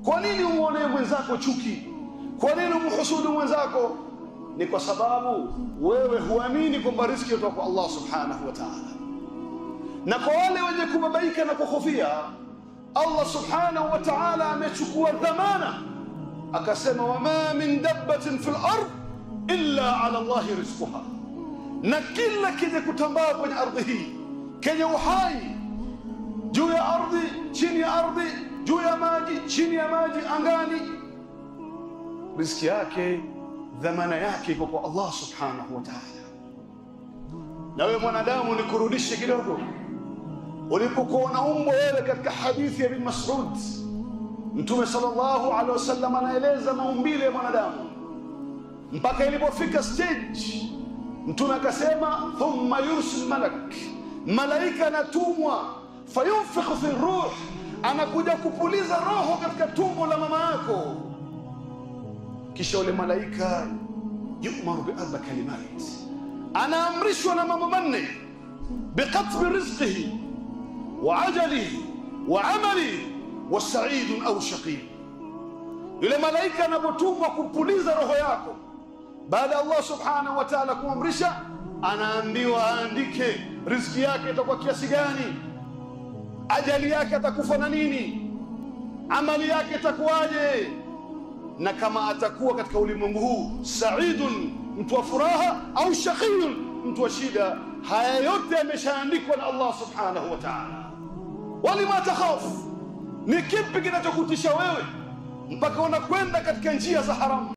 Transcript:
Kwa nini umuonee mwenzako chuki? Kwa nini umhusudu mwenzako? Ni kwa sababu wewe huamini kwamba riziki kutoka kwa Allah subhanahu wa ta'ala. Na kwa wale wenye kubabaika na kuhofia, Allah subhanahu wa ta'ala amechukua dhamana akasema, wama min dabbatin fil ard illa ala Allah rizquha, na kila kile kutambaa kwenye ardhi hii, kenye uhai juu ya ardhi, chini ya ardhi, juu ya maji, chini ya maji, angani, riziki yake, dhamana yake iko kwa Allah subhanahu wa ta'ala. Na wewe mwanadamu, nikurudishe kidogo. Ulipokuwa unaumbwa wewe, katika hadithi ya Ibn Mas'ud, Mtume sallallahu alaihi wasallam anaeleza maumbile ya mwanadamu mpaka ilipofika stage, Mtume akasema, thumma yursil malak, malaika anatumwa, fayunfikhu fi ruh, anakuja kupuliza roho katika tumbo la mama yako. Kisha ule malaika yu'maru bi arba kalimat, anaamrishwa na mambo manne: biqatbi rizqihi wa ajalihi wa amalihi wa sa'idun au shaqi. Yule malaika anapotumwa kupuliza roho yako, baada Allah subhanahu wa ta'ala kuamrisha, anaambiwa aandike riziki yake itakuwa kiasi gani, ajali yake atakufa na nini, amali yake itakuwaje, na kama atakuwa katika ulimwengu huu sa'idun, mtu wa furaha, au shaqiyun, mtu wa shida. Haya yote yameshaandikwa na Allah subhanahu wa ta'ala. Walima takhafu, ni kipi kinachokutisha wewe mpaka unakwenda katika njia za haramu?